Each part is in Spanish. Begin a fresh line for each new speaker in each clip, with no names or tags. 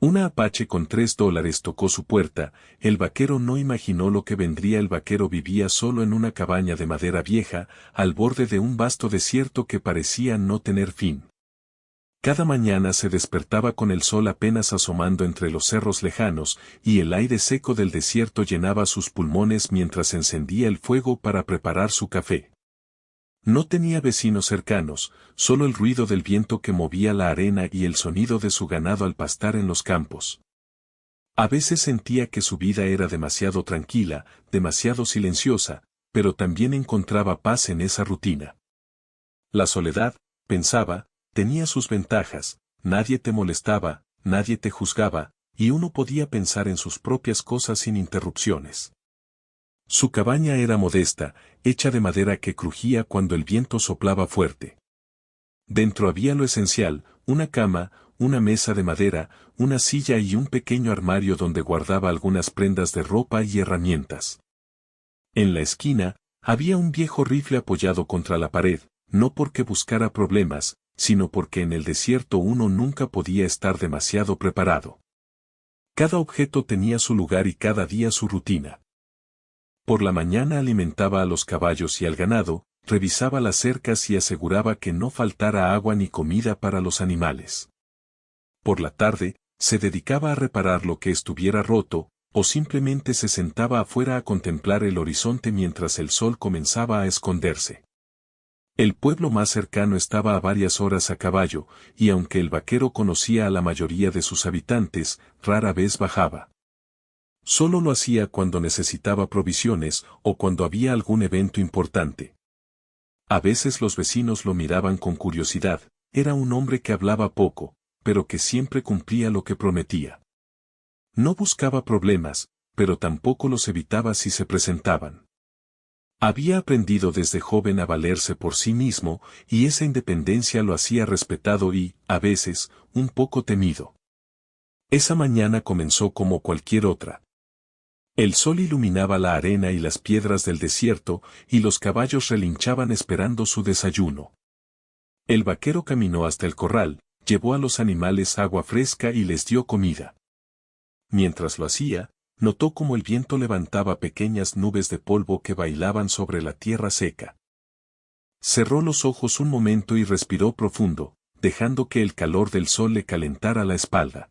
Una Apache con $3 tocó su puerta. El vaquero no imaginó lo que vendría. El vaquero vivía solo en una cabaña de madera vieja, al borde de un vasto desierto que parecía no tener fin. Cada mañana se despertaba con el sol apenas asomando entre los cerros lejanos, y el aire seco del desierto llenaba sus pulmones mientras encendía el fuego para preparar su café. No tenía vecinos cercanos, solo el ruido del viento que movía la arena y el sonido de su ganado al pastar en los campos. A veces sentía que su vida era demasiado tranquila, demasiado silenciosa, pero también encontraba paz en esa rutina. La soledad, pensaba, tenía sus ventajas, nadie te molestaba, nadie te juzgaba, y uno podía pensar en sus propias cosas sin interrupciones. Su cabaña era modesta, hecha de madera que crujía cuando el viento soplaba fuerte. Dentro había lo esencial, una cama, una mesa de madera, una silla y un pequeño armario donde guardaba algunas prendas de ropa y herramientas. En la esquina, había un viejo rifle apoyado contra la pared, no porque buscara problemas, sino porque en el desierto uno nunca podía estar demasiado preparado. Cada objeto tenía su lugar y cada día su rutina. Por la mañana alimentaba a los caballos y al ganado, revisaba las cercas y aseguraba que no faltara agua ni comida para los animales. Por la tarde, se dedicaba a reparar lo que estuviera roto, o simplemente se sentaba afuera a contemplar el horizonte mientras el sol comenzaba a esconderse. El pueblo más cercano estaba a varias horas a caballo, y aunque el vaquero conocía a la mayoría de sus habitantes, rara vez bajaba. Solo lo hacía cuando necesitaba provisiones o cuando había algún evento importante. A veces los vecinos lo miraban con curiosidad, era un hombre que hablaba poco, pero que siempre cumplía lo que prometía. No buscaba problemas, pero tampoco los evitaba si se presentaban. Había aprendido desde joven a valerse por sí mismo, y esa independencia lo hacía respetado y, a veces, un poco temido. Esa mañana comenzó como cualquier otra. El sol iluminaba la arena y las piedras del desierto, y los caballos relinchaban esperando su desayuno. El vaquero caminó hasta el corral, llevó a los animales agua fresca y les dio comida. Mientras lo hacía, notó cómo el viento levantaba pequeñas nubes de polvo que bailaban sobre la tierra seca. Cerró los ojos un momento y respiró profundo, dejando que el calor del sol le calentara la espalda.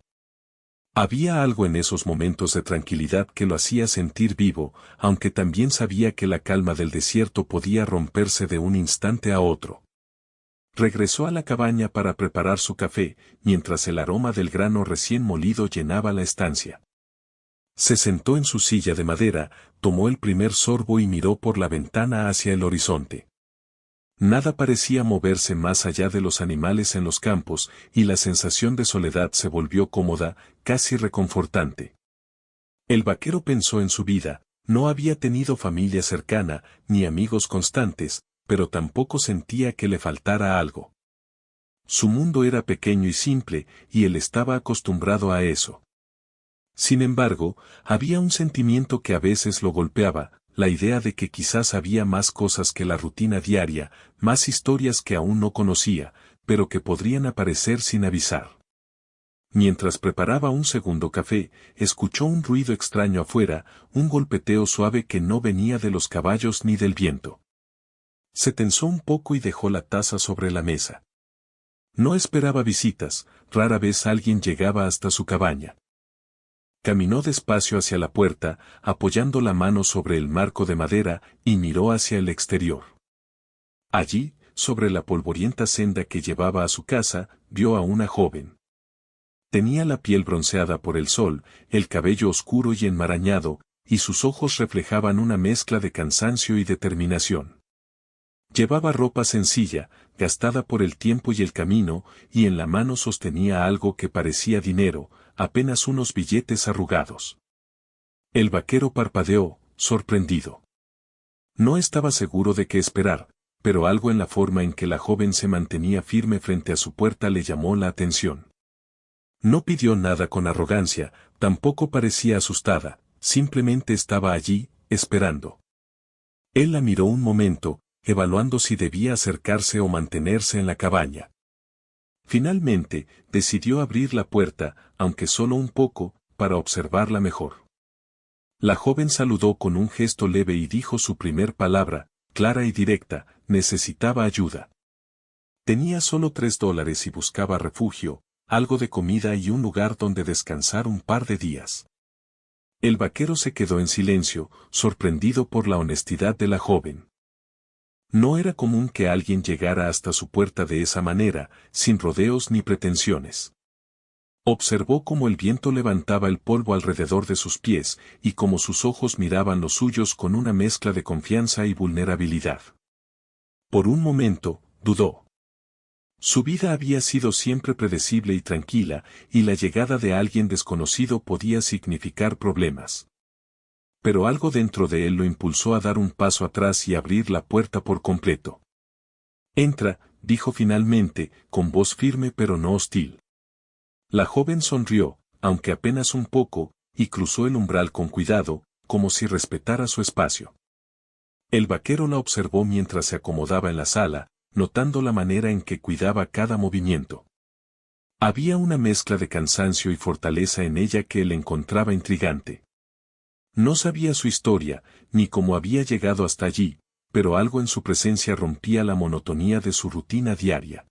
Había algo en esos momentos de tranquilidad que lo hacía sentir vivo, aunque también sabía que la calma del desierto podía romperse de un instante a otro. Regresó a la cabaña para preparar su café, mientras el aroma del grano recién molido llenaba la estancia. Se sentó en su silla de madera, tomó el primer sorbo y miró por la ventana hacia el horizonte. Nada parecía moverse más allá de los animales en los campos, y la sensación de soledad se volvió cómoda, casi reconfortante. El vaquero pensó en su vida, no había tenido familia cercana, ni amigos constantes, pero tampoco sentía que le faltara algo. Su mundo era pequeño y simple, y él estaba acostumbrado a eso. Sin embargo, había un sentimiento que a veces lo golpeaba, la idea de que quizás había más cosas que la rutina diaria, más historias que aún no conocía, pero que podrían aparecer sin avisar. Mientras preparaba un segundo café, escuchó un ruido extraño afuera, un golpeteo suave que no venía de los caballos ni del viento. Se tensó un poco y dejó la taza sobre la mesa. No esperaba visitas, rara vez alguien llegaba hasta su cabaña. Caminó despacio hacia la puerta, apoyando la mano sobre el marco de madera, y miró hacia el exterior. Allí, sobre la polvorienta senda que llevaba a su casa, vio a una joven. Tenía la piel bronceada por el sol, el cabello oscuro y enmarañado, y sus ojos reflejaban una mezcla de cansancio y determinación. Llevaba ropa sencilla, gastada por el tiempo y el camino, y en la mano sostenía algo que parecía dinero, apenas unos billetes arrugados. El vaquero parpadeó, sorprendido. No estaba seguro de qué esperar, pero algo en la forma en que la joven se mantenía firme frente a su puerta le llamó la atención. No pidió nada con arrogancia, tampoco parecía asustada, simplemente estaba allí, esperando. Él la miró un momento, evaluando si debía acercarse o mantenerse en la cabaña. Finalmente, decidió abrir la puerta, aunque solo un poco, para observarla mejor. La joven saludó con un gesto leve y dijo su primer palabra, clara y directa: necesitaba ayuda. Tenía solo $3 y buscaba refugio, algo de comida y un lugar donde descansar un par de días. El vaquero se quedó en silencio, sorprendido por la honestidad de la joven. No era común que alguien llegara hasta su puerta de esa manera, sin rodeos ni pretensiones. Observó cómo el viento levantaba el polvo alrededor de sus pies, y cómo sus ojos miraban los suyos con una mezcla de confianza y vulnerabilidad. Por un momento, dudó. Su vida había sido siempre predecible y tranquila, y la llegada de alguien desconocido podía significar problemas. Pero algo dentro de él lo impulsó a dar un paso atrás y abrir la puerta por completo. «Entra», dijo finalmente, con voz firme pero no hostil. La joven sonrió, aunque apenas un poco, y cruzó el umbral con cuidado, como si respetara su espacio. El vaquero la observó mientras se acomodaba en la sala, notando la manera en que cuidaba cada movimiento. Había una mezcla de cansancio y fortaleza en ella que él encontraba intrigante. No sabía su historia, ni cómo había llegado hasta allí, pero algo en su presencia rompía la monotonía de su rutina diaria.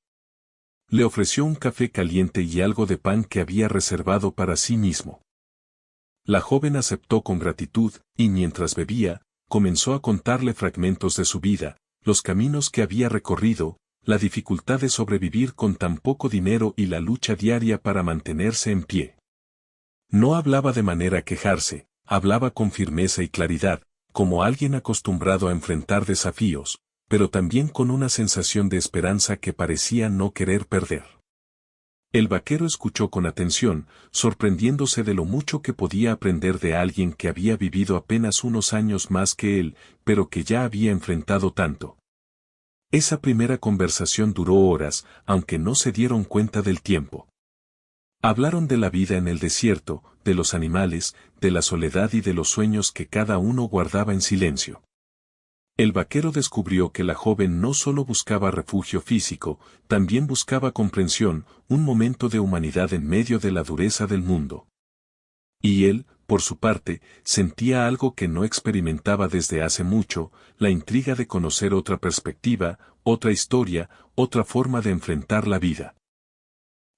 Le ofreció un café caliente y algo de pan que había reservado para sí mismo. La joven aceptó con gratitud, y mientras bebía, comenzó a contarle fragmentos de su vida, los caminos que había recorrido, la dificultad de sobrevivir con tan poco dinero y la lucha diaria para mantenerse en pie. No hablaba de manera a quejarse, hablaba con firmeza y claridad, como alguien acostumbrado a enfrentar desafíos, pero también con una sensación de esperanza que parecía no querer perder. El vaquero escuchó con atención, sorprendiéndose de lo mucho que podía aprender de alguien que había vivido apenas unos años más que él, pero que ya había enfrentado tanto. Esa primera conversación duró horas, aunque no se dieron cuenta del tiempo. Hablaron de la vida en el desierto, de los animales, de la soledad y de los sueños que cada uno guardaba en silencio. El vaquero descubrió que la joven no solo buscaba refugio físico, también buscaba comprensión, un momento de humanidad en medio de la dureza del mundo. Y él, por su parte, sentía algo que no experimentaba desde hace mucho, la intriga de conocer otra perspectiva, otra historia, otra forma de enfrentar la vida.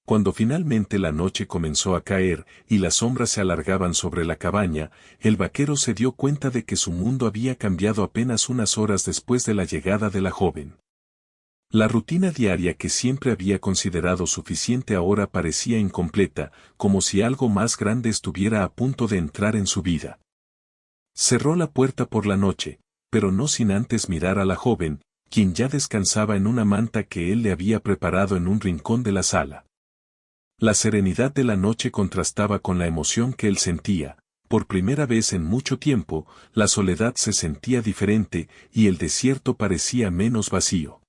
Cuando finalmente la noche comenzó a caer y las sombras se alargaban sobre la cabaña, el vaquero se dio cuenta de que su mundo había cambiado apenas unas horas después de la llegada de la joven. La rutina diaria que siempre había considerado suficiente ahora parecía incompleta, como si algo más grande estuviera a punto de entrar en su vida. Cerró la puerta por la noche, pero no sin antes mirar a la joven, quien ya descansaba en una manta que él le había preparado en un rincón de la sala. La serenidad de la noche contrastaba con la emoción que él sentía. Por primera vez en mucho tiempo, la soledad se sentía diferente y el desierto parecía menos vacío.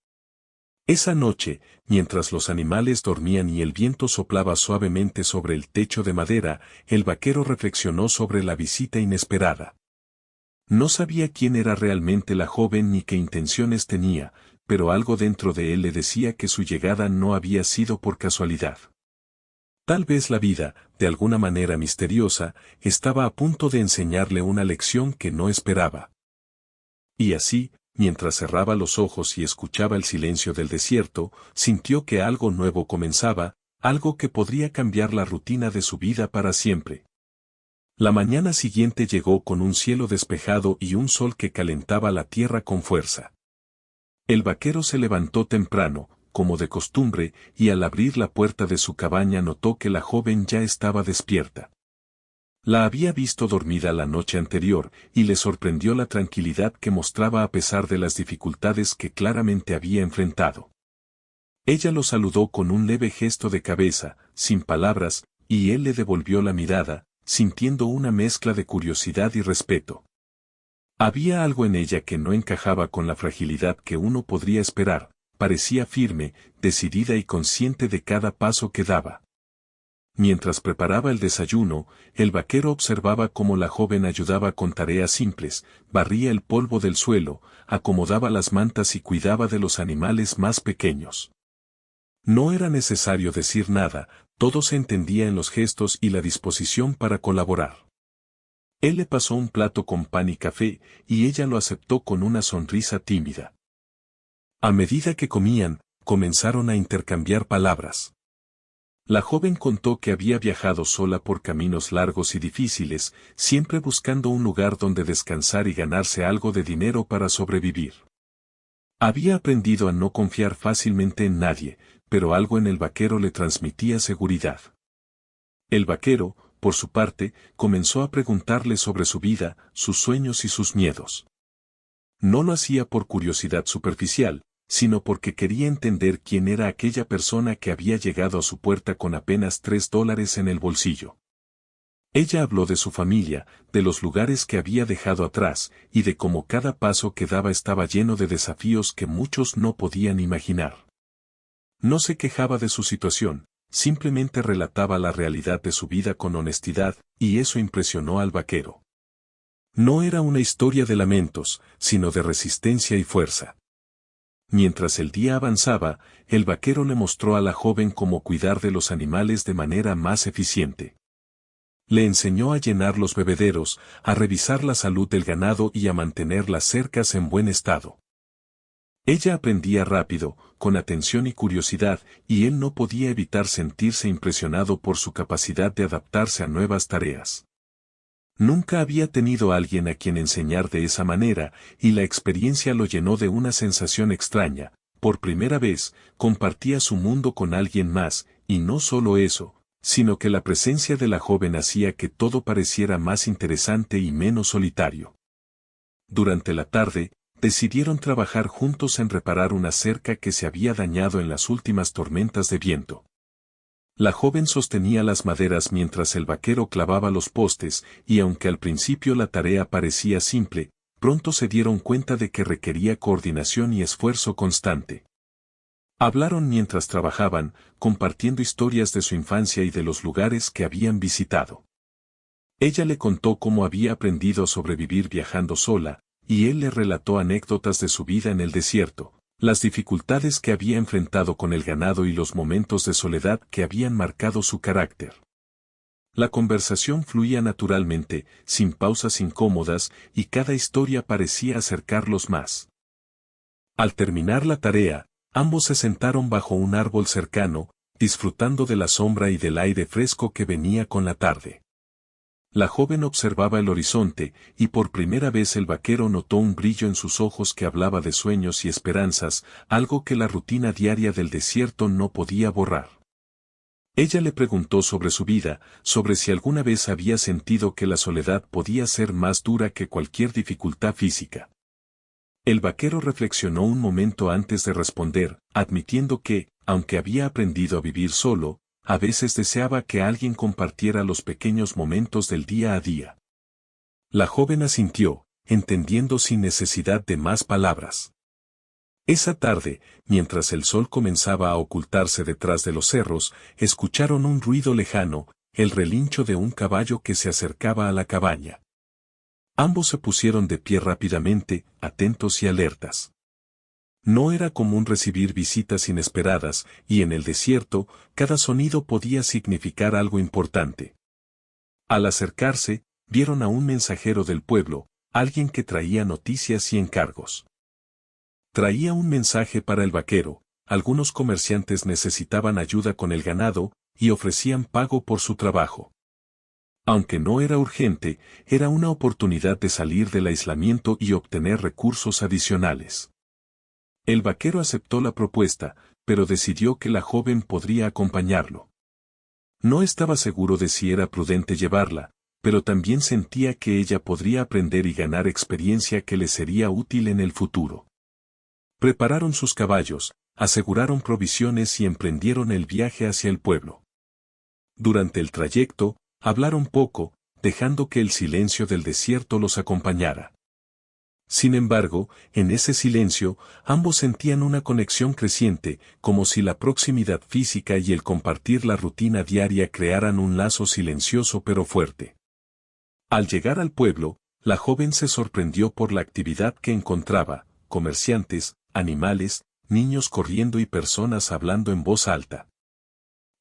Esa noche, mientras los animales dormían y el viento soplaba suavemente sobre el techo de madera, el vaquero reflexionó sobre la visita inesperada. No sabía quién era realmente la joven ni qué intenciones tenía, pero algo dentro de él le decía que su llegada no había sido por casualidad. Tal vez la vida, de alguna manera misteriosa, estaba a punto de enseñarle una lección que no esperaba. Y así, mientras cerraba los ojos y escuchaba el silencio del desierto, sintió que algo nuevo comenzaba, algo que podría cambiar la rutina de su vida para siempre. La mañana siguiente llegó con un cielo despejado y un sol que calentaba la tierra con fuerza. El vaquero se levantó temprano, como de costumbre, y al abrir la puerta de su cabaña notó que la joven ya estaba despierta. La había visto dormida la noche anterior, y le sorprendió la tranquilidad que mostraba a pesar de las dificultades que claramente había enfrentado. Ella lo saludó con un leve gesto de cabeza, sin palabras, y él le devolvió la mirada, sintiendo una mezcla de curiosidad y respeto. Había algo en ella que no encajaba con la fragilidad que uno podría esperar. Parecía firme, decidida y consciente de cada paso que daba. Mientras preparaba el desayuno, el vaquero observaba cómo la joven ayudaba con tareas simples, barría el polvo del suelo, acomodaba las mantas y cuidaba de los animales más pequeños. No era necesario decir nada, todo se entendía en los gestos y la disposición para colaborar. Él le pasó un plato con pan y café, y ella lo aceptó con una sonrisa tímida. A medida que comían, comenzaron a intercambiar palabras. La joven contó que había viajado sola por caminos largos y difíciles, siempre buscando un lugar donde descansar y ganarse algo de dinero para sobrevivir. Había aprendido a no confiar fácilmente en nadie, pero algo en el vaquero le transmitía seguridad. El vaquero, por su parte, comenzó a preguntarle sobre su vida, sus sueños y sus miedos. No lo hacía por curiosidad superficial, sino porque quería entender quién era aquella persona que había llegado a su puerta con apenas $3 en el bolsillo. Ella habló de su familia, de los lugares que había dejado atrás, y de cómo cada paso que daba estaba lleno de desafíos que muchos no podían imaginar. No se quejaba de su situación, simplemente relataba la realidad de su vida con honestidad, y eso impresionó al vaquero. No era una historia de lamentos, sino de resistencia y fuerza. Mientras el día avanzaba, el vaquero le mostró a la joven cómo cuidar de los animales de manera más eficiente. Le enseñó a llenar los bebederos, a revisar la salud del ganado y a mantener las cercas en buen estado. Ella aprendía rápido, con atención y curiosidad, y él no podía evitar sentirse impresionado por su capacidad de adaptarse a nuevas tareas. Nunca había tenido a alguien a quien enseñar de esa manera, y la experiencia lo llenó de una sensación extraña. Por primera vez, compartía su mundo con alguien más, y no solo eso, sino que la presencia de la joven hacía que todo pareciera más interesante y menos solitario. Durante la tarde, decidieron trabajar juntos en reparar una cerca que se había dañado en las últimas tormentas de viento. La joven sostenía las maderas mientras el vaquero clavaba los postes, y aunque al principio la tarea parecía simple, pronto se dieron cuenta de que requería coordinación y esfuerzo constante. Hablaron mientras trabajaban, compartiendo historias de su infancia y de los lugares que habían visitado. Ella le contó cómo había aprendido a sobrevivir viajando sola, y él le relató anécdotas de su vida en el desierto, las dificultades que había enfrentado con el ganado y los momentos de soledad que habían marcado su carácter. La conversación fluía naturalmente, sin pausas incómodas, y cada historia parecía acercarlos más. Al terminar la tarea, ambos se sentaron bajo un árbol cercano, disfrutando de la sombra y del aire fresco que venía con la tarde. La joven observaba el horizonte, y por primera vez el vaquero notó un brillo en sus ojos que hablaba de sueños y esperanzas, algo que la rutina diaria del desierto no podía borrar. Ella le preguntó sobre su vida, sobre si alguna vez había sentido que la soledad podía ser más dura que cualquier dificultad física. El vaquero reflexionó un momento antes de responder, admitiendo que, aunque había aprendido a vivir solo, a veces deseaba que alguien compartiera los pequeños momentos del día a día. La joven asintió, entendiendo sin necesidad de más palabras. Esa tarde, mientras el sol comenzaba a ocultarse detrás de los cerros, escucharon un ruido lejano, el relincho de un caballo que se acercaba a la cabaña. Ambos se pusieron de pie rápidamente, atentos y alertas. No era común recibir visitas inesperadas, y en el desierto, cada sonido podía significar algo importante. Al acercarse, vieron a un mensajero del pueblo, alguien que traía noticias y encargos. Traía un mensaje para el vaquero, algunos comerciantes necesitaban ayuda con el ganado, y ofrecían pago por su trabajo. Aunque no era urgente, era una oportunidad de salir del aislamiento y obtener recursos adicionales. El vaquero aceptó la propuesta, pero decidió que la joven podría acompañarlo. No estaba seguro de si era prudente llevarla, pero también sentía que ella podría aprender y ganar experiencia que le sería útil en el futuro. Prepararon sus caballos, aseguraron provisiones y emprendieron el viaje hacia el pueblo. Durante el trayecto, hablaron poco, dejando que el silencio del desierto los acompañara. Sin embargo, en ese silencio, ambos sentían una conexión creciente, como si la proximidad física y el compartir la rutina diaria crearan un lazo silencioso pero fuerte. Al llegar al pueblo, la joven se sorprendió por la actividad que encontraba: comerciantes, animales, niños corriendo y personas hablando en voz alta.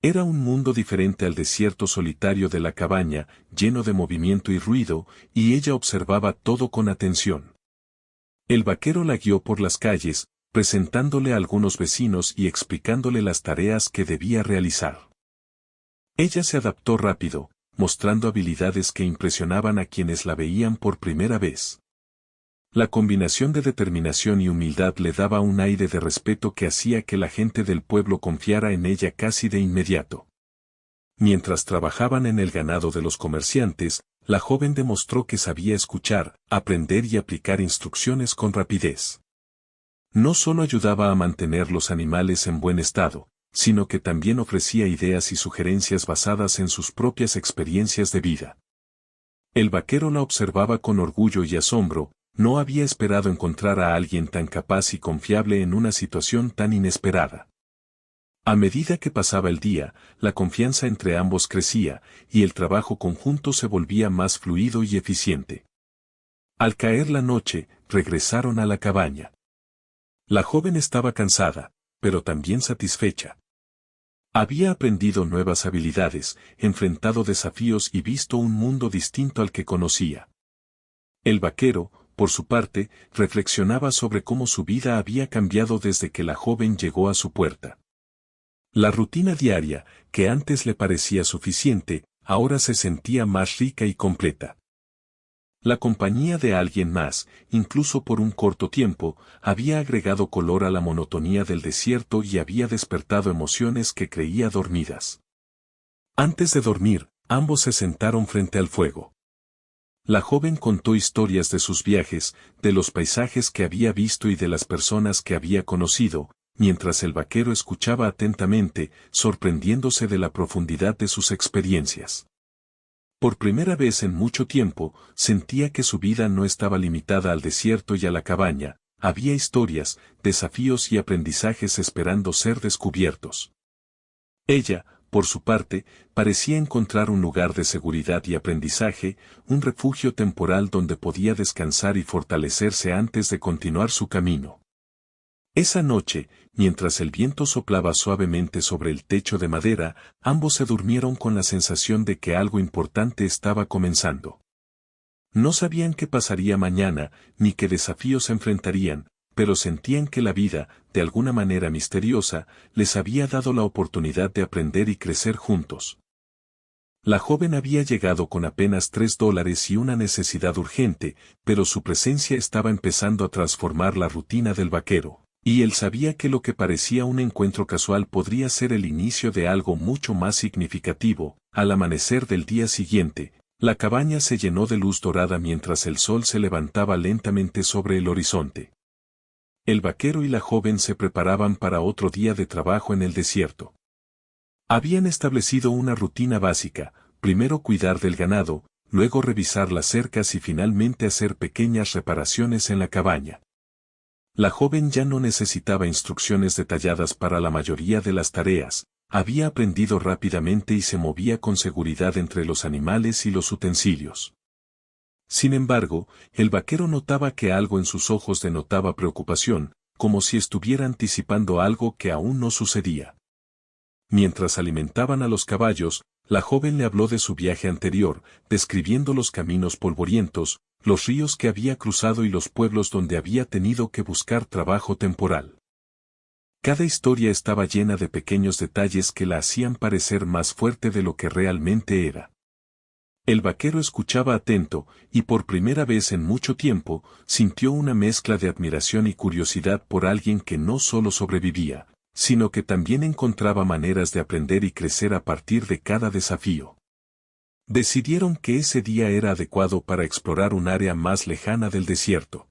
Era un mundo diferente al desierto solitario de la cabaña, lleno de movimiento y ruido, y ella observaba todo con atención. El vaquero la guió por las calles, presentándole a algunos vecinos y explicándole las tareas que debía realizar. Ella se adaptó rápido, mostrando habilidades que impresionaban a quienes la veían por primera vez. La combinación de determinación y humildad le daba un aire de respeto que hacía que la gente del pueblo confiara en ella casi de inmediato. Mientras trabajaban en el ganado de los comerciantes, la joven demostró que sabía escuchar, aprender y aplicar instrucciones con rapidez. No solo ayudaba a mantener los animales en buen estado, sino que también ofrecía ideas y sugerencias basadas en sus propias experiencias de vida. El vaquero la observaba con orgullo y asombro. No había esperado encontrar a alguien tan capaz y confiable en una situación tan inesperada. A medida que pasaba el día, la confianza entre ambos crecía, y el trabajo conjunto se volvía más fluido y eficiente. Al caer la noche, regresaron a la cabaña. La joven estaba cansada, pero también satisfecha. Había aprendido nuevas habilidades, enfrentado desafíos y visto un mundo distinto al que conocía. El vaquero, por su parte, reflexionaba sobre cómo su vida había cambiado desde que la joven llegó a su puerta. La rutina diaria, que antes le parecía suficiente, ahora se sentía más rica y completa. La compañía de alguien más, incluso por un corto tiempo, había agregado color a la monotonía del desierto y había despertado emociones que creía dormidas. Antes de dormir, ambos se sentaron frente al fuego. La joven contó historias de sus viajes, de los paisajes que había visto y de las personas que había conocido, mientras el vaquero escuchaba atentamente, sorprendiéndose de la profundidad de sus experiencias. Por primera vez en mucho tiempo, sentía que su vida no estaba limitada al desierto y a la cabaña, había historias, desafíos y aprendizajes esperando ser descubiertos. Ella, por su parte, parecía encontrar un lugar de seguridad y aprendizaje, un refugio temporal donde podía descansar y fortalecerse antes de continuar su camino. Esa noche, mientras el viento soplaba suavemente sobre el techo de madera, ambos se durmieron con la sensación de que algo importante estaba comenzando. No sabían qué pasaría mañana, ni qué desafíos enfrentarían, pero sentían que la vida, de alguna manera misteriosa, les había dado la oportunidad de aprender y crecer juntos. La joven había llegado con apenas $3 y una necesidad urgente, pero su presencia estaba empezando a transformar la rutina del vaquero, y él sabía que lo que parecía un encuentro casual podría ser el inicio de algo mucho más significativo. Al amanecer del día siguiente, la cabaña se llenó de luz dorada mientras el sol se levantaba lentamente sobre el horizonte. El vaquero y la joven se preparaban para otro día de trabajo en el desierto. Habían establecido una rutina básica, primero cuidar del ganado, luego revisar las cercas y finalmente hacer pequeñas reparaciones en la cabaña. La joven ya no necesitaba instrucciones detalladas para la mayoría de las tareas, había aprendido rápidamente y se movía con seguridad entre los animales y los utensilios. Sin embargo, el vaquero notaba que algo en sus ojos denotaba preocupación, como si estuviera anticipando algo que aún no sucedía. Mientras alimentaban a los caballos, la joven le habló de su viaje anterior, describiendo los caminos polvorientos, los ríos que había cruzado y los pueblos donde había tenido que buscar trabajo temporal. Cada historia estaba llena de pequeños detalles que la hacían parecer más fuerte de lo que realmente era. El vaquero escuchaba atento, y por primera vez en mucho tiempo, sintió una mezcla de admiración y curiosidad por alguien que no solo sobrevivía, sino que también encontraba maneras de aprender y crecer a partir de cada desafío. Decidieron que ese día era adecuado para explorar un área más lejana del desierto.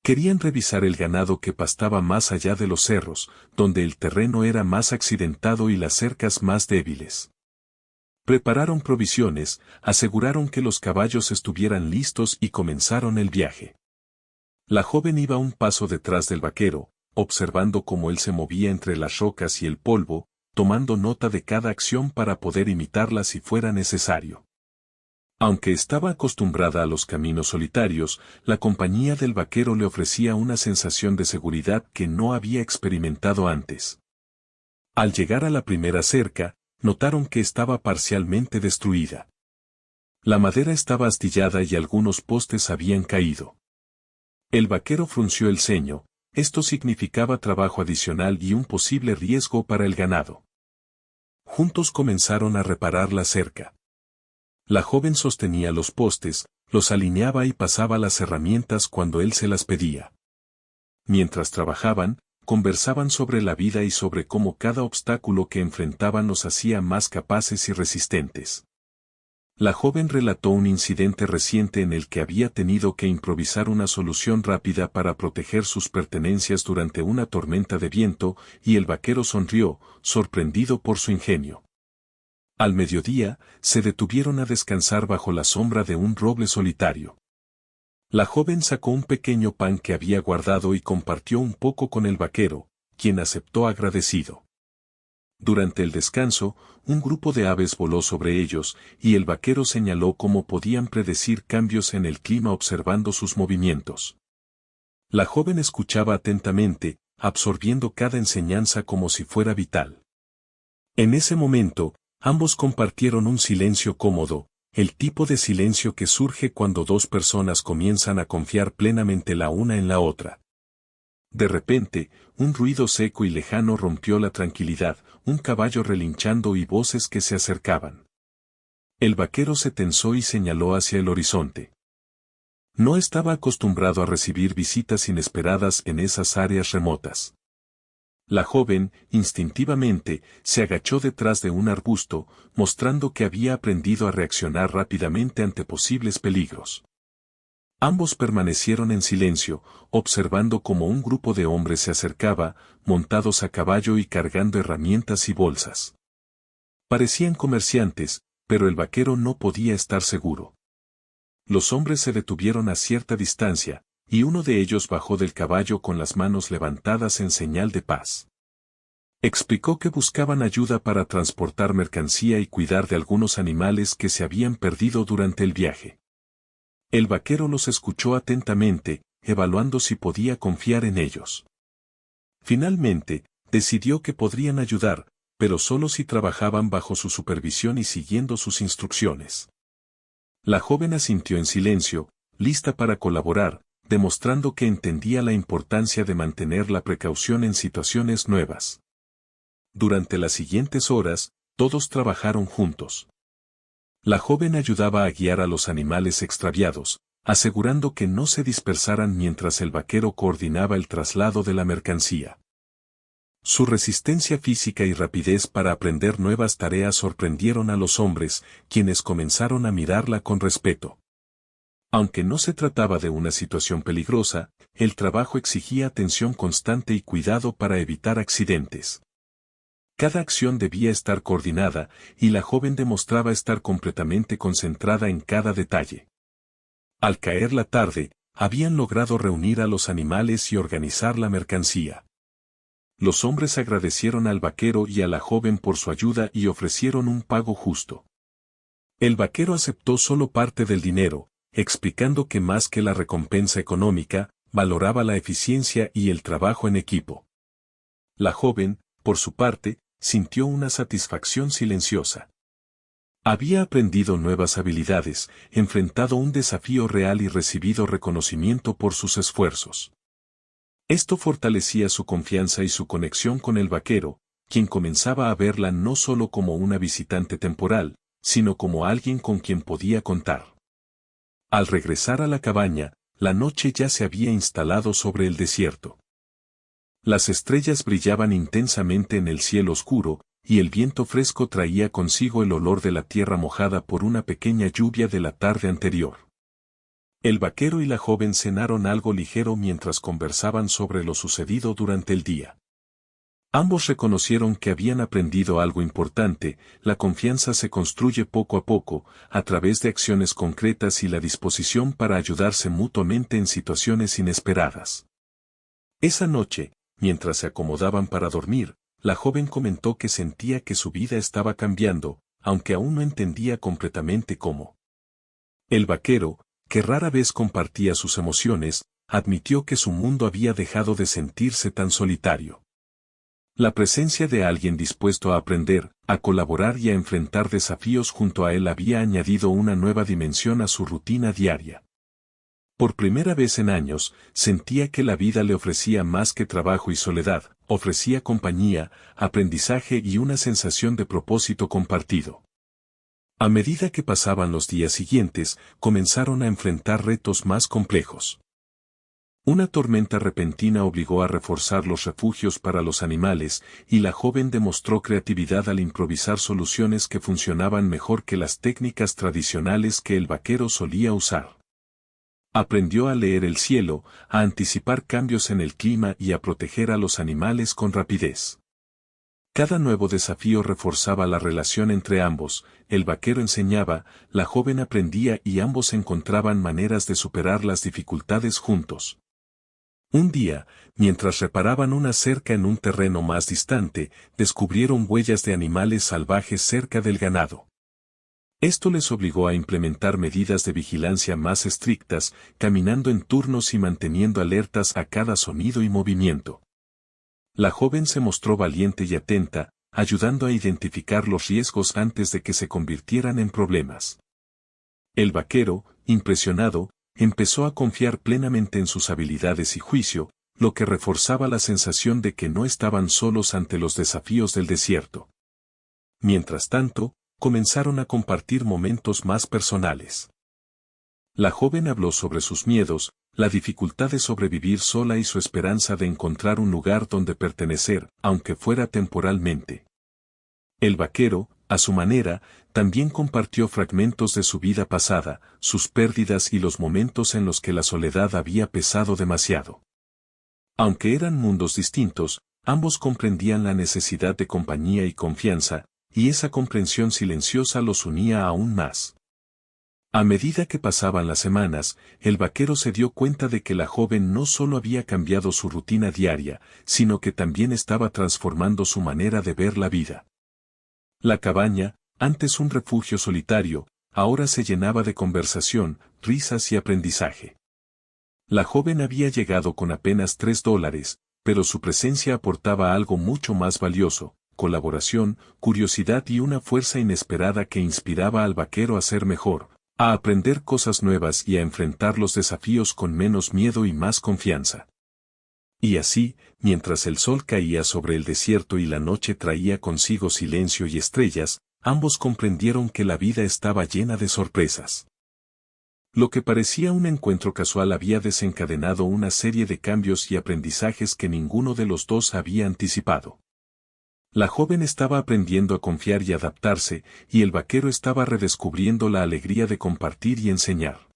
Querían revisar el ganado que pastaba más allá de los cerros, donde el terreno era más accidentado y las cercas más débiles. Prepararon provisiones, aseguraron que los caballos estuvieran listos y comenzaron el viaje. La joven iba un paso detrás del vaquero, observando cómo él se movía entre las rocas y el polvo, tomando nota de cada acción para poder imitarla si fuera necesario. Aunque estaba acostumbrada a los caminos solitarios, la compañía del vaquero le ofrecía una sensación de seguridad que no había experimentado antes. Al llegar a la primera cerca, notaron que estaba parcialmente destruida. La madera estaba astillada y algunos postes habían caído. El vaquero frunció el ceño, esto significaba trabajo adicional y un posible riesgo para el ganado. Juntos comenzaron a reparar la cerca. La joven sostenía los postes, los alineaba y pasaba las herramientas cuando él se las pedía. Mientras trabajaban, conversaban sobre la vida y sobre cómo cada obstáculo que enfrentaban los hacía más capaces y resistentes. La joven relató un incidente reciente en el que había tenido que improvisar una solución rápida para proteger sus pertenencias durante una tormenta de viento, y el vaquero sonrió, sorprendido por su ingenio. Al mediodía, se detuvieron a descansar bajo la sombra de un roble solitario. La joven sacó un pequeño pan que había guardado y compartió un poco con el vaquero, quien aceptó agradecido. Durante el descanso, un grupo de aves voló sobre ellos, y el vaquero señaló cómo podían predecir cambios en el clima observando sus movimientos. La joven escuchaba atentamente, absorbiendo cada enseñanza como si fuera vital. En ese momento, ambos compartieron un silencio cómodo, el tipo de silencio que surge cuando dos personas comienzan a confiar plenamente la una en la otra. De repente, un ruido seco y lejano rompió la tranquilidad, un caballo relinchando y voces que se acercaban. El vaquero se tensó y señaló hacia el horizonte. No estaba acostumbrado a recibir visitas inesperadas en esas áreas remotas. La joven, instintivamente, se agachó detrás de un arbusto, mostrando que había aprendido a reaccionar rápidamente ante posibles peligros. Ambos permanecieron en silencio, observando cómo un grupo de hombres se acercaba, montados a caballo y cargando herramientas y bolsas. Parecían comerciantes, pero el vaquero no podía estar seguro. Los hombres se detuvieron a cierta distancia, y uno de ellos bajó del caballo con las manos levantadas en señal de paz. Explicó que buscaban ayuda para transportar mercancía y cuidar de algunos animales que se habían perdido durante el viaje. El vaquero los escuchó atentamente, evaluando si podía confiar en ellos. Finalmente, decidió que podrían ayudar, pero solo si trabajaban bajo su supervisión y siguiendo sus instrucciones. La joven asintió en silencio, lista para colaborar, demostrando que entendía la importancia de mantener la precaución en situaciones nuevas. Durante las siguientes horas, todos trabajaron juntos. La joven ayudaba a guiar a los animales extraviados, asegurando que no se dispersaran mientras el vaquero coordinaba el traslado de la mercancía. Su resistencia física y rapidez para aprender nuevas tareas sorprendieron a los hombres, quienes comenzaron a mirarla con respeto. Aunque no se trataba de una situación peligrosa, el trabajo exigía atención constante y cuidado para evitar accidentes. Cada acción debía estar coordinada, y la joven demostraba estar completamente concentrada en cada detalle. Al caer la tarde, habían logrado reunir a los animales y organizar la mercancía. Los hombres agradecieron al vaquero y a la joven por su ayuda y ofrecieron un pago justo. El vaquero aceptó solo parte del dinero, explicando que más que la recompensa económica, valoraba la eficiencia y el trabajo en equipo. La joven, por su parte, sintió una satisfacción silenciosa. Había aprendido nuevas habilidades, enfrentado un desafío real y recibido reconocimiento por sus esfuerzos. Esto fortalecía su confianza y su conexión con el vaquero, quien comenzaba a verla no solo como una visitante temporal, sino como alguien con quien podía contar. Al regresar a la cabaña, la noche ya se había instalado sobre el desierto. Las estrellas brillaban intensamente en el cielo oscuro, y el viento fresco traía consigo el olor de la tierra mojada por una pequeña lluvia de la tarde anterior. El vaquero y la joven cenaron algo ligero mientras conversaban sobre lo sucedido durante el día. Ambos reconocieron que habían aprendido algo importante: la confianza se construye poco a poco, a través de acciones concretas y la disposición para ayudarse mutuamente en situaciones inesperadas. Esa noche, mientras se acomodaban para dormir, la joven comentó que sentía que su vida estaba cambiando, aunque aún no entendía completamente cómo. El vaquero, que rara vez compartía sus emociones, admitió que su mundo había dejado de sentirse tan solitario. La presencia de alguien dispuesto a aprender, a colaborar y a enfrentar desafíos junto a él había añadido una nueva dimensión a su rutina diaria. Por primera vez en años, sentía que la vida le ofrecía más que trabajo y soledad, ofrecía compañía, aprendizaje y una sensación de propósito compartido. A medida que pasaban los días siguientes, comenzaron a enfrentar retos más complejos. Una tormenta repentina obligó a reforzar los refugios para los animales, y la joven demostró creatividad al improvisar soluciones que funcionaban mejor que las técnicas tradicionales que el vaquero solía usar. Aprendió a leer el cielo, a anticipar cambios en el clima y a proteger a los animales con rapidez. Cada nuevo desafío reforzaba la relación entre ambos, el vaquero enseñaba, la joven aprendía y ambos encontraban maneras de superar las dificultades juntos. Un día, mientras reparaban una cerca en un terreno más distante, descubrieron huellas de animales salvajes cerca del ganado. Esto les obligó a implementar medidas de vigilancia más estrictas, caminando en turnos y manteniendo alertas a cada sonido y movimiento. La joven se mostró valiente y atenta, ayudando a identificar los riesgos antes de que se convirtieran en problemas. El vaquero, impresionado, empezó a confiar plenamente en sus habilidades y juicio, lo que reforzaba la sensación de que no estaban solos ante los desafíos del desierto. Mientras tanto, comenzaron a compartir momentos más personales. La joven habló sobre sus miedos, la dificultad de sobrevivir sola y su esperanza de encontrar un lugar donde pertenecer, aunque fuera temporalmente. El vaquero, a su manera, también compartió fragmentos de su vida pasada, sus pérdidas y los momentos en los que la soledad había pesado demasiado. Aunque eran mundos distintos, ambos comprendían la necesidad de compañía y confianza, y esa comprensión silenciosa los unía aún más. A medida que pasaban las semanas, el vaquero se dio cuenta de que la joven no solo había cambiado su rutina diaria, sino que también estaba transformando su manera de ver la vida. La cabaña, antes un refugio solitario, ahora se llenaba de conversación, risas y aprendizaje. La joven había llegado con apenas $3, pero su presencia aportaba algo mucho más valioso: colaboración, curiosidad y una fuerza inesperada que inspiraba al vaquero a ser mejor, a aprender cosas nuevas y a enfrentar los desafíos con menos miedo y más confianza. Y así, mientras el sol caía sobre el desierto y la noche traía consigo silencio y estrellas, ambos comprendieron que la vida estaba llena de sorpresas. Lo que parecía un encuentro casual había desencadenado una serie de cambios y aprendizajes que ninguno de los dos había anticipado. La joven estaba aprendiendo a confiar y adaptarse, y el vaquero estaba redescubriendo la alegría de compartir y enseñar.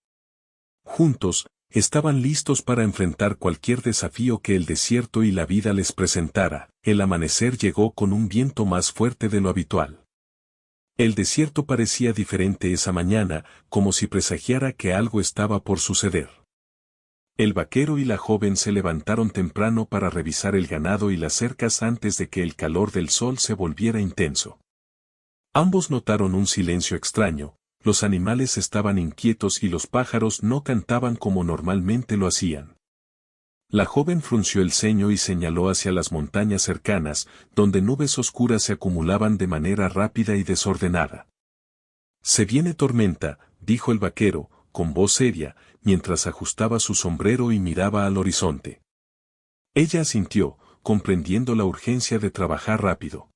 Juntos, estaban listos para enfrentar cualquier desafío que el desierto y la vida les presentara. El amanecer llegó con un viento más fuerte de lo habitual. El desierto parecía diferente esa mañana, como si presagiara que algo estaba por suceder. El vaquero y la joven se levantaron temprano para revisar el ganado y las cercas antes de que el calor del sol se volviera intenso. Ambos notaron un silencio extraño, los animales estaban inquietos y los pájaros no cantaban como normalmente lo hacían. La joven frunció el ceño y señaló hacia las montañas cercanas, donde nubes oscuras se acumulaban de manera rápida y desordenada. «Se viene tormenta», dijo el vaquero, con voz seria, mientras ajustaba su sombrero y miraba al horizonte. Ella asintió, comprendiendo la urgencia de trabajar rápido.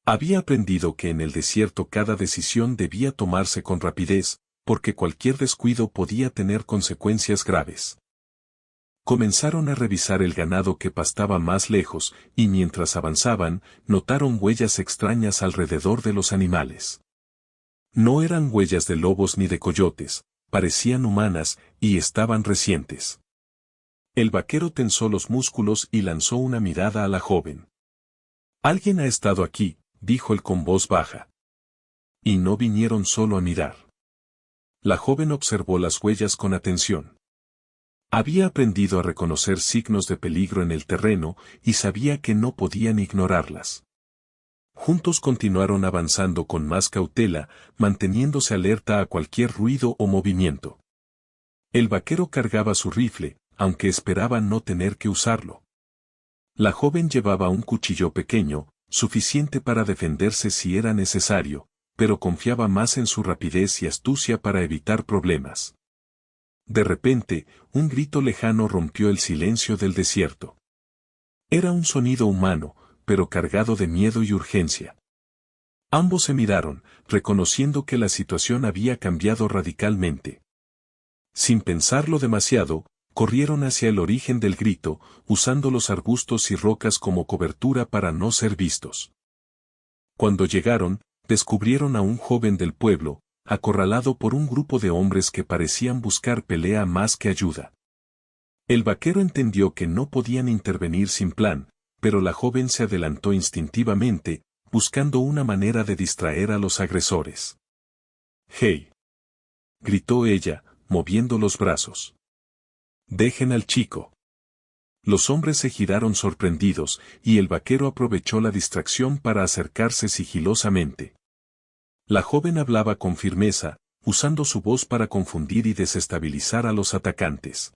Había aprendido que en el desierto cada decisión debía tomarse con rapidez, porque cualquier descuido podía tener consecuencias graves. Comenzaron a revisar el ganado que pastaba más lejos, y mientras avanzaban, notaron huellas extrañas alrededor de los animales. No eran huellas de lobos ni de coyotes, parecían humanas, y estaban recientes. El vaquero tensó los músculos y lanzó una mirada a la joven. «Alguien ha estado aquí», dijo él con voz baja. «Y no vinieron solo a mirar». La joven observó las huellas con atención. Había aprendido a reconocer signos de peligro en el terreno y sabía que no podían ignorarlas. Juntos continuaron avanzando con más cautela, manteniéndose alerta a cualquier ruido o movimiento. El vaquero cargaba su rifle, aunque esperaba no tener que usarlo. La joven llevaba un cuchillo pequeño, suficiente para defenderse si era necesario, pero confiaba más en su rapidez y astucia para evitar problemas. De repente, un grito lejano rompió el silencio del desierto. Era un sonido humano, pero cargado de miedo y urgencia. Ambos se miraron, reconociendo que la situación había cambiado radicalmente. Sin pensarlo demasiado, corrieron hacia el origen del grito, usando los arbustos y rocas como cobertura para no ser vistos. Cuando llegaron, descubrieron a un joven del pueblo, acorralado por un grupo de hombres que parecían buscar pelea más que ayuda. El vaquero entendió que no podían intervenir sin plan, pero la joven se adelantó instintivamente, buscando una manera de distraer a los agresores. «¡Hey!», gritó ella, moviendo los brazos. «¡Dejen al chico!». Los hombres se giraron sorprendidos, y el vaquero aprovechó la distracción para acercarse sigilosamente. La joven hablaba con firmeza, usando su voz para confundir y desestabilizar a los atacantes.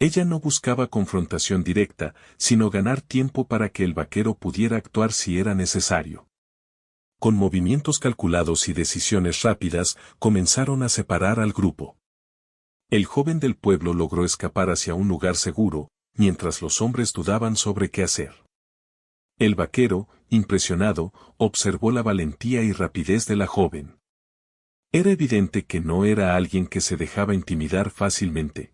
Ella no buscaba confrontación directa, sino ganar tiempo para que el vaquero pudiera actuar si era necesario. Con movimientos calculados y decisiones rápidas, comenzaron a separar al grupo. El joven del pueblo logró escapar hacia un lugar seguro, mientras los hombres dudaban sobre qué hacer. El vaquero, impresionado, observó la valentía y rapidez de la joven. Era evidente que no era alguien que se dejaba intimidar fácilmente.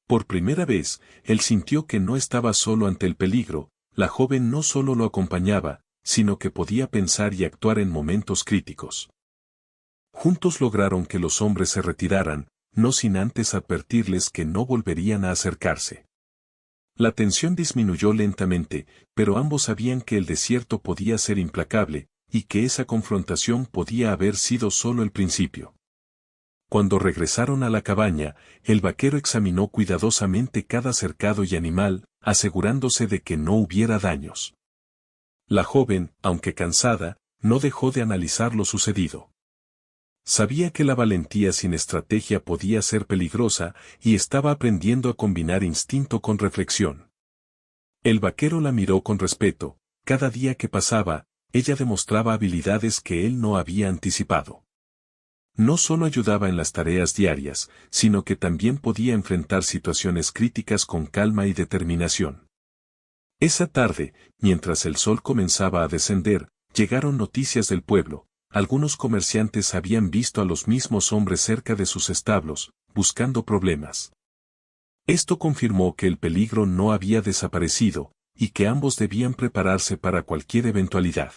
Por primera vez, él sintió que no estaba solo ante el peligro, la joven no solo lo acompañaba, sino que podía pensar y actuar en momentos críticos. Juntos lograron que los hombres se retiraran, no sin antes advertirles que no volverían a acercarse. La tensión disminuyó lentamente, pero ambos sabían que el desierto podía ser implacable, y que esa confrontación podía haber sido solo el principio. Cuando regresaron a la cabaña, el vaquero examinó cuidadosamente cada cercado y animal, asegurándose de que no hubiera daños. La joven, aunque cansada, no dejó de analizar lo sucedido. Sabía que la valentía sin estrategia podía ser peligrosa, y estaba aprendiendo a combinar instinto con reflexión. El vaquero la miró con respeto. Cada día que pasaba, ella demostraba habilidades que él no había anticipado. No solo ayudaba en las tareas diarias, sino que también podía enfrentar situaciones críticas con calma y determinación. Esa tarde, mientras el sol comenzaba a descender, llegaron noticias del pueblo. Algunos comerciantes habían visto a los mismos hombres cerca de sus establos, buscando problemas. Esto confirmó que el peligro no había desaparecido, y que ambos debían prepararse para cualquier eventualidad.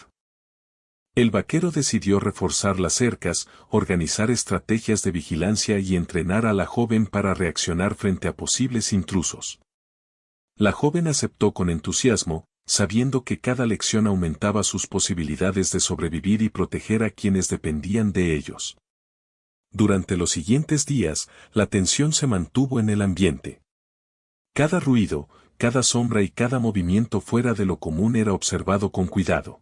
El vaquero decidió reforzar las cercas, organizar estrategias de vigilancia y entrenar a la joven para reaccionar frente a posibles intrusos. La joven aceptó con entusiasmo, sabiendo que cada lección aumentaba sus posibilidades de sobrevivir y proteger a quienes dependían de ellos. Durante los siguientes días, la tensión se mantuvo en el ambiente. Cada ruido, cada sombra y cada movimiento fuera de lo común era observado con cuidado.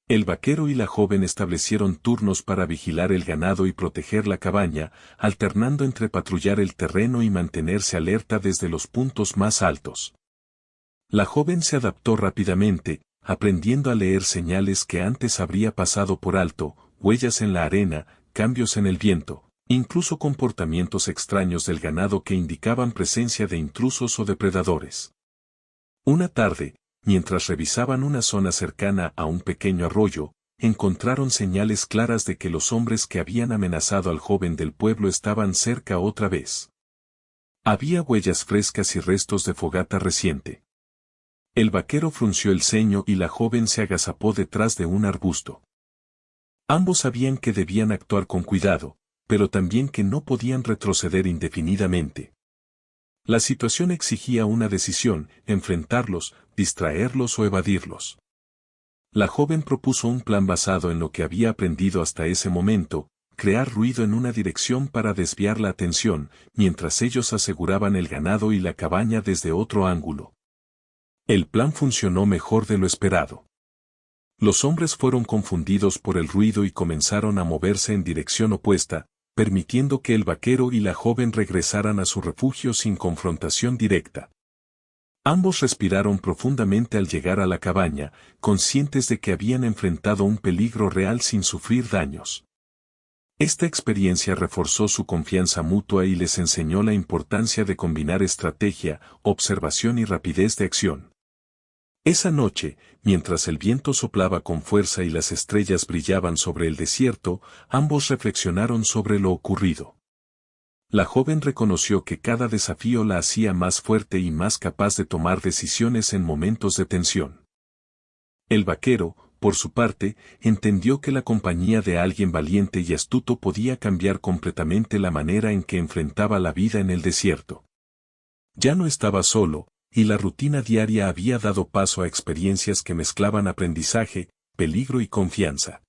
El vaquero y la joven establecieron turnos para vigilar el ganado y proteger la cabaña, alternando entre patrullar el terreno y mantenerse alerta desde los puntos más altos. La joven se adaptó rápidamente, aprendiendo a leer señales que antes habría pasado por alto, huellas en la arena, cambios en el viento, incluso comportamientos extraños del ganado que indicaban presencia de intrusos o depredadores. Una tarde, mientras revisaban una zona cercana a un pequeño arroyo, encontraron señales claras de que los hombres que habían amenazado al joven del pueblo estaban cerca otra vez. Había huellas frescas y restos de fogata reciente. El vaquero frunció el ceño y la joven se agazapó detrás de un arbusto. Ambos sabían que debían actuar con cuidado, pero también que no podían retroceder indefinidamente. La situación exigía una decisión: enfrentarlos, distraerlos o evadirlos. La joven propuso un plan basado en lo que había aprendido hasta ese momento: crear ruido en una dirección para desviar la atención, mientras ellos aseguraban el ganado y la cabaña desde otro ángulo. El plan funcionó mejor de lo esperado. Los hombres fueron confundidos por el ruido y comenzaron a moverse en dirección opuesta, permitiendo que el vaquero y la joven regresaran a su refugio sin confrontación directa. Ambos respiraron profundamente al llegar a la cabaña, conscientes de que habían enfrentado un peligro real sin sufrir daños. Esta experiencia reforzó su confianza mutua y les enseñó la importancia de combinar estrategia, observación y rapidez de acción. Esa noche, mientras el viento soplaba con fuerza y las estrellas brillaban sobre el desierto, ambos reflexionaron sobre lo ocurrido. La joven reconoció que cada desafío la hacía más fuerte y más capaz de tomar decisiones en momentos de tensión. El vaquero, por su parte, entendió que la compañía de alguien valiente y astuto podía cambiar completamente la manera en que enfrentaba la vida en el desierto. Ya no estaba solo, y la rutina diaria había dado paso a experiencias que mezclaban aprendizaje, peligro y confianza.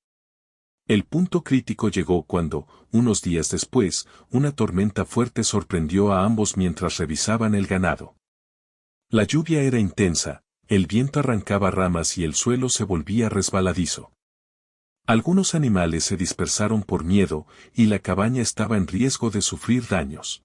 El punto crítico llegó cuando, unos días después, una tormenta fuerte sorprendió a ambos mientras revisaban el ganado. La lluvia era intensa, el viento arrancaba ramas y el suelo se volvía resbaladizo. Algunos animales se dispersaron por miedo, y la cabaña estaba en riesgo de sufrir daños.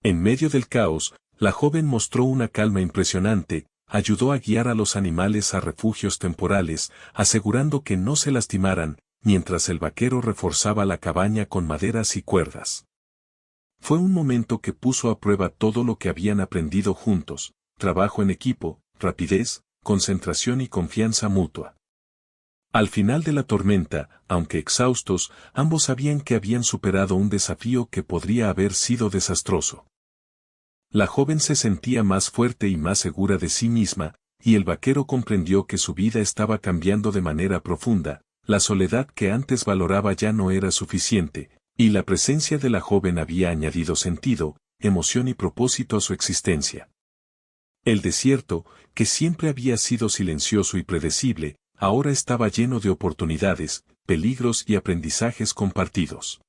En medio del caos, la joven mostró una calma impresionante, ayudó a guiar a los animales a refugios temporales, asegurando que no se lastimaran, mientras el vaquero reforzaba la cabaña con maderas y cuerdas. Fue un momento que puso a prueba todo lo que habían aprendido juntos: trabajo en equipo, rapidez, concentración y confianza mutua. Al final de la tormenta, aunque exhaustos, ambos sabían que habían superado un desafío que podría haber sido desastroso. La joven se sentía más fuerte y más segura de sí misma, y el vaquero comprendió que su vida estaba cambiando de manera profunda. La soledad que antes valoraba ya no era suficiente, y la presencia de la joven había añadido sentido, emoción y propósito a su existencia. El desierto, que siempre había sido silencioso y predecible, ahora estaba lleno de oportunidades, peligros y aprendizajes compartidos.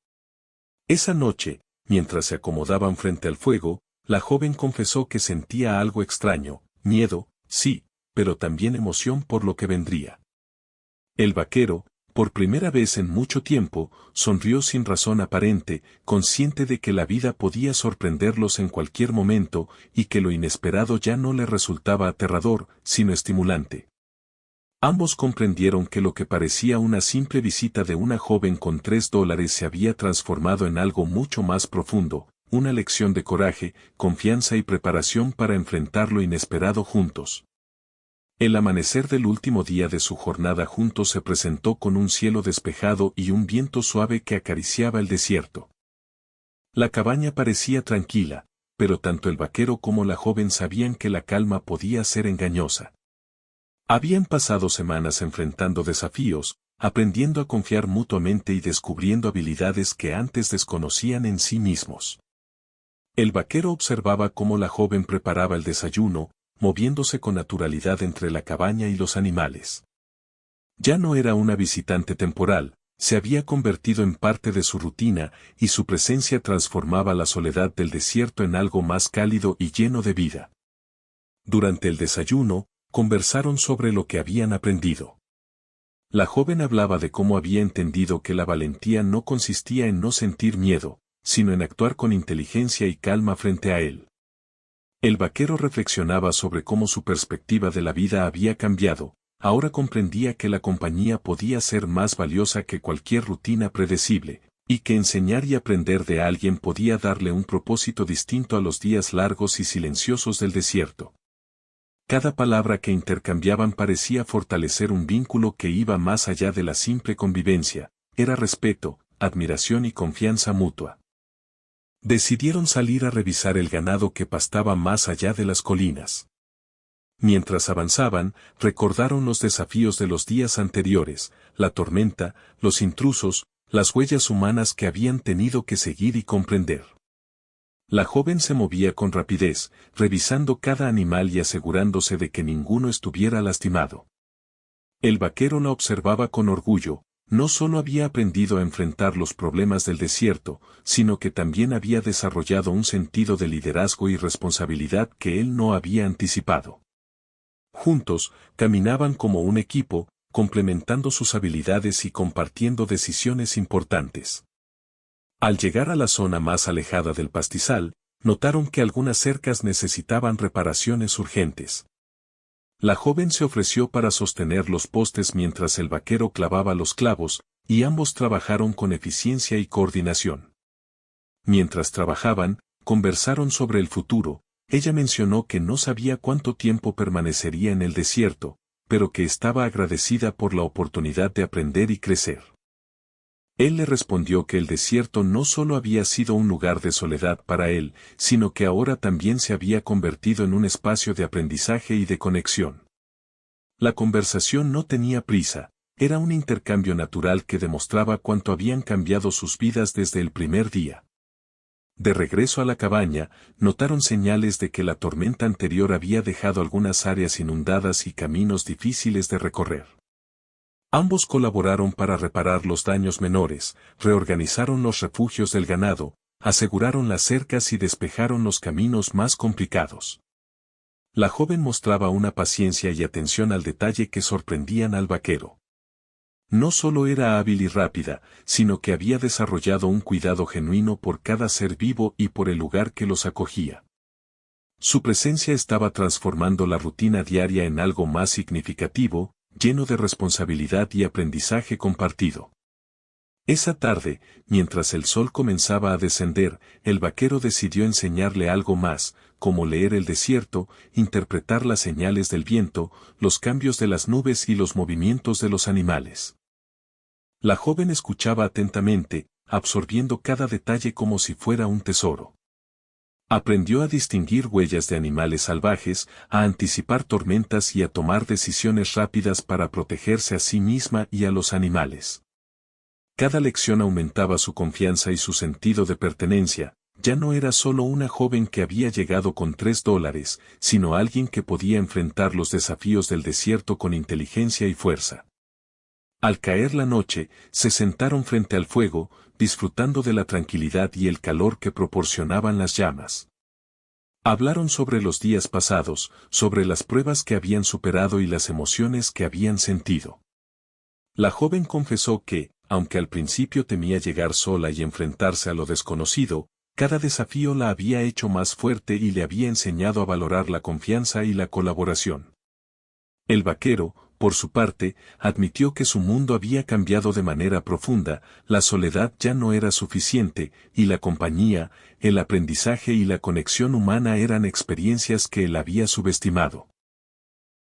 Esa noche, mientras se acomodaban frente al fuego, la joven confesó que sentía algo extraño: miedo, sí, pero también emoción por lo que vendría. El vaquero, por primera vez en mucho tiempo, sonrió sin razón aparente, consciente de que la vida podía sorprenderlos en cualquier momento y que lo inesperado ya no le resultaba aterrador, sino estimulante. Ambos comprendieron que lo que parecía una simple visita de una joven con $3 se había transformado en algo mucho más profundo, una lección de coraje, confianza y preparación para enfrentar lo inesperado juntos. El amanecer del último día de su jornada juntos se presentó con un cielo despejado y un viento suave que acariciaba el desierto. La cabaña parecía tranquila, pero tanto el vaquero como la joven sabían que la calma podía ser engañosa. Habían pasado semanas enfrentando desafíos, aprendiendo a confiar mutuamente y descubriendo habilidades que antes desconocían en sí mismos. El vaquero observaba cómo la joven preparaba el desayuno, moviéndose con naturalidad entre la cabaña y los animales. Ya no era una visitante temporal, se había convertido en parte de su rutina, y su presencia transformaba la soledad del desierto en algo más cálido y lleno de vida. Durante el desayuno, conversaron sobre lo que habían aprendido. La joven hablaba de cómo había entendido que la valentía no consistía en no sentir miedo, sino en actuar con inteligencia y calma frente a él. El vaquero reflexionaba sobre cómo su perspectiva de la vida había cambiado. Ahora comprendía que la compañía podía ser más valiosa que cualquier rutina predecible, y que enseñar y aprender de alguien podía darle un propósito distinto a los días largos y silenciosos del desierto. Cada palabra que intercambiaban parecía fortalecer un vínculo que iba más allá de la simple convivencia: era respeto, admiración y confianza mutua. Decidieron salir a revisar el ganado que pastaba más allá de las colinas. Mientras avanzaban, recordaron los desafíos de los días anteriores: la tormenta, los intrusos, las huellas humanas que habían tenido que seguir y comprender. La joven se movía con rapidez, revisando cada animal y asegurándose de que ninguno estuviera lastimado. El vaquero la observaba con orgullo. No solo había aprendido a enfrentar los problemas del desierto, sino que también había desarrollado un sentido de liderazgo y responsabilidad que él no había anticipado. Juntos, caminaban como un equipo, complementando sus habilidades y compartiendo decisiones importantes. Al llegar a la zona más alejada del pastizal, notaron que algunas cercas necesitaban reparaciones urgentes. La joven se ofreció para sostener los postes mientras el vaquero clavaba los clavos, y ambos trabajaron con eficiencia y coordinación. Mientras trabajaban, conversaron sobre el futuro. Ella mencionó que no sabía cuánto tiempo permanecería en el desierto, pero que estaba agradecida por la oportunidad de aprender y crecer. Él le respondió que el desierto no solo había sido un lugar de soledad para él, sino que ahora también se había convertido en un espacio de aprendizaje y de conexión. La conversación no tenía prisa, era un intercambio natural que demostraba cuánto habían cambiado sus vidas desde el primer día. De regreso a la cabaña, notaron señales de que la tormenta anterior había dejado algunas áreas inundadas y caminos difíciles de recorrer. Ambos colaboraron para reparar los daños menores, reorganizaron los refugios del ganado, aseguraron las cercas y despejaron los caminos más complicados. La joven mostraba una paciencia y atención al detalle que sorprendían al vaquero. No solo era hábil y rápida, sino que había desarrollado un cuidado genuino por cada ser vivo y por el lugar que los acogía. Su presencia estaba transformando la rutina diaria en algo más significativo, lleno de responsabilidad y aprendizaje compartido. Esa tarde, mientras el sol comenzaba a descender, el vaquero decidió enseñarle algo más, como leer el desierto, interpretar las señales del viento, los cambios de las nubes y los movimientos de los animales. La joven escuchaba atentamente, absorbiendo cada detalle como si fuera un tesoro. Aprendió a distinguir huellas de animales salvajes, a anticipar tormentas y a tomar decisiones rápidas para protegerse a sí misma y a los animales. Cada lección aumentaba su confianza y su sentido de pertenencia. Ya no era solo una joven que había llegado con $3, sino alguien que podía enfrentar los desafíos del desierto con inteligencia y fuerza. Al caer la noche, se sentaron frente al fuego, disfrutando de la tranquilidad y el calor que proporcionaban las llamas. Hablaron sobre los días pasados, sobre las pruebas que habían superado y las emociones que habían sentido. La joven confesó que, aunque al principio temía llegar sola y enfrentarse a lo desconocido, cada desafío la había hecho más fuerte y le había enseñado a valorar la confianza y la colaboración. El vaquero, por su parte, admitió que su mundo había cambiado de manera profunda, la soledad ya no era suficiente, y la compañía, el aprendizaje y la conexión humana eran experiencias que él había subestimado.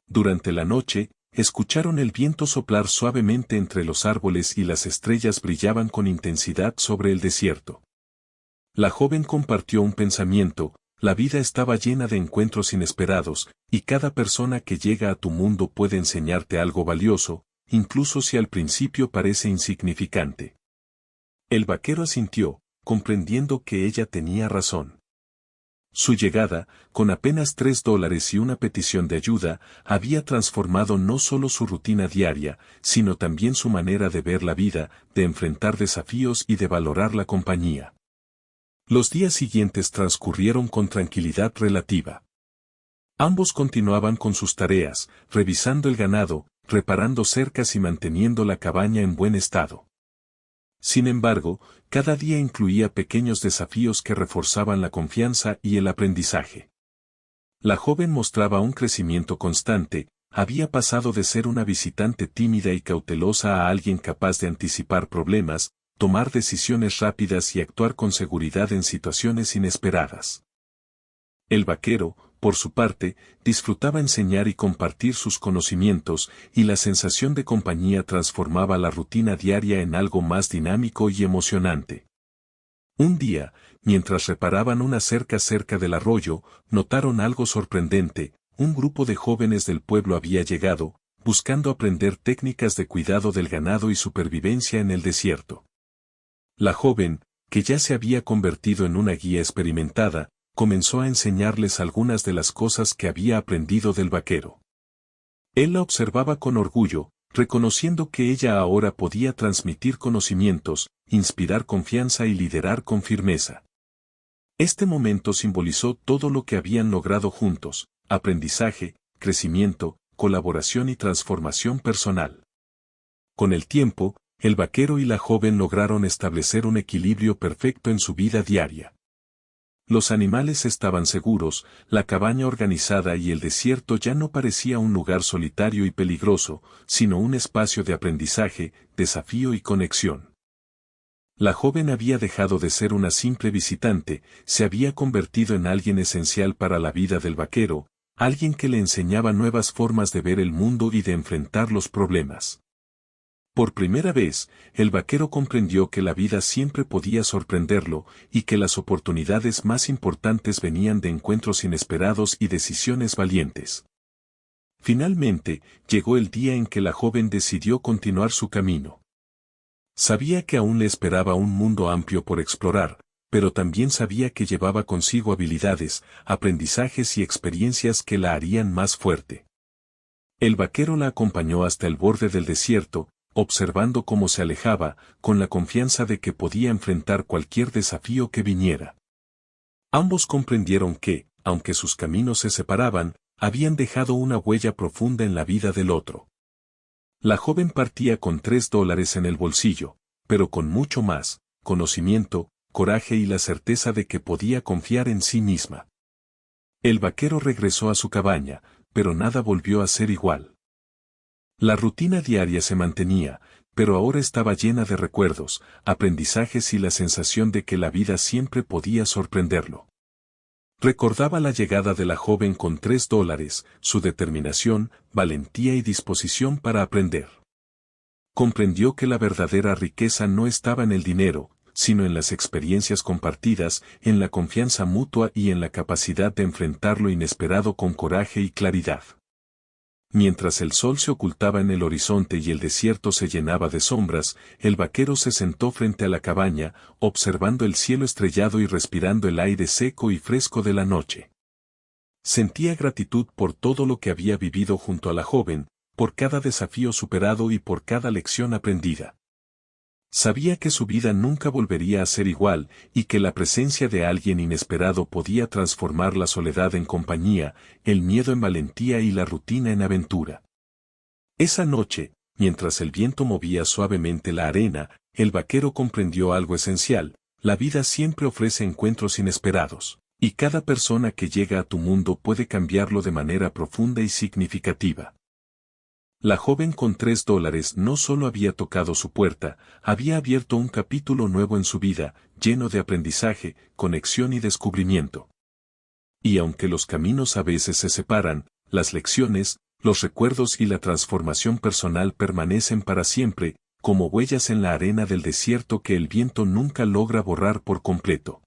Durante la noche, escucharon el viento soplar suavemente entre los árboles y las estrellas brillaban con intensidad sobre el desierto. La joven compartió un pensamiento: la vida estaba llena de encuentros inesperados, y cada persona que llega a tu mundo puede enseñarte algo valioso, incluso si al principio parece insignificante. El vaquero asintió, comprendiendo que ella tenía razón. Su llegada, con apenas $3 y una petición de ayuda, había transformado no solo su rutina diaria, sino también su manera de ver la vida, de enfrentar desafíos y de valorar la compañía. Los días siguientes transcurrieron con tranquilidad relativa. Ambos continuaban con sus tareas, revisando el ganado, reparando cercas y manteniendo la cabaña en buen estado. Sin embargo, cada día incluía pequeños desafíos que reforzaban la confianza y el aprendizaje. La joven mostraba un crecimiento constante, había pasado de ser una visitante tímida y cautelosa a alguien capaz de anticipar problemas, tomar decisiones rápidas y actuar con seguridad en situaciones inesperadas. El vaquero, por su parte, disfrutaba enseñar y compartir sus conocimientos, y la sensación de compañía transformaba la rutina diaria en algo más dinámico y emocionante. Un día, mientras reparaban una cerca cerca del arroyo, notaron algo sorprendente: un grupo de jóvenes del pueblo había llegado, buscando aprender técnicas de cuidado del ganado y supervivencia en el desierto. La joven, que ya se había convertido en una guía experimentada, comenzó a enseñarles algunas de las cosas que había aprendido del vaquero. Él la observaba con orgullo, reconociendo que ella ahora podía transmitir conocimientos, inspirar confianza y liderar con firmeza. Este momento simbolizó todo lo que habían logrado juntos: aprendizaje, crecimiento, colaboración y transformación personal. Con el tiempo, el vaquero y la joven lograron establecer un equilibrio perfecto en su vida diaria. Los animales estaban seguros, la cabaña organizada y el desierto ya no parecía un lugar solitario y peligroso, sino un espacio de aprendizaje, desafío y conexión. La joven había dejado de ser una simple visitante, se había convertido en alguien esencial para la vida del vaquero, alguien que le enseñaba nuevas formas de ver el mundo y de enfrentar los problemas. Por primera vez, el vaquero comprendió que la vida siempre podía sorprenderlo y que las oportunidades más importantes venían de encuentros inesperados y decisiones valientes. Finalmente, llegó el día en que la joven decidió continuar su camino. Sabía que aún le esperaba un mundo amplio por explorar, pero también sabía que llevaba consigo habilidades, aprendizajes y experiencias que la harían más fuerte. El vaquero la acompañó hasta el borde del desierto, observando cómo se alejaba, con la confianza de que podía enfrentar cualquier desafío que viniera. Ambos comprendieron que, aunque sus caminos se separaban, habían dejado una huella profunda en la vida del otro. La joven partía con $3 en el bolsillo, pero con mucho más, conocimiento, coraje y la certeza de que podía confiar en sí misma. El vaquero regresó a su cabaña, pero nada volvió a ser igual. La rutina diaria se mantenía, pero ahora estaba llena de recuerdos, aprendizajes y la sensación de que la vida siempre podía sorprenderlo. Recordaba la llegada de la joven con $3, su determinación, valentía y disposición para aprender. Comprendió que la verdadera riqueza no estaba en el dinero, sino en las experiencias compartidas, en la confianza mutua y en la capacidad de enfrentar lo inesperado con coraje y claridad. Mientras el sol se ocultaba en el horizonte y el desierto se llenaba de sombras, el vaquero se sentó frente a la cabaña, observando el cielo estrellado y respirando el aire seco y fresco de la noche. Sentía gratitud por todo lo que había vivido junto a la joven, por cada desafío superado y por cada lección aprendida. Sabía que su vida nunca volvería a ser igual, y que la presencia de alguien inesperado podía transformar la soledad en compañía, el miedo en valentía y la rutina en aventura. Esa noche, mientras el viento movía suavemente la arena, el vaquero comprendió algo esencial: la vida siempre ofrece encuentros inesperados, y cada persona que llega a tu mundo puede cambiarlo de manera profunda y significativa. La joven con $3 no solo había tocado su puerta, había abierto un capítulo nuevo en su vida, lleno de aprendizaje, conexión y descubrimiento. Y aunque los caminos a veces se separan, las lecciones, los recuerdos y la transformación personal permanecen para siempre, como huellas en la arena del desierto que el viento nunca logra borrar por completo.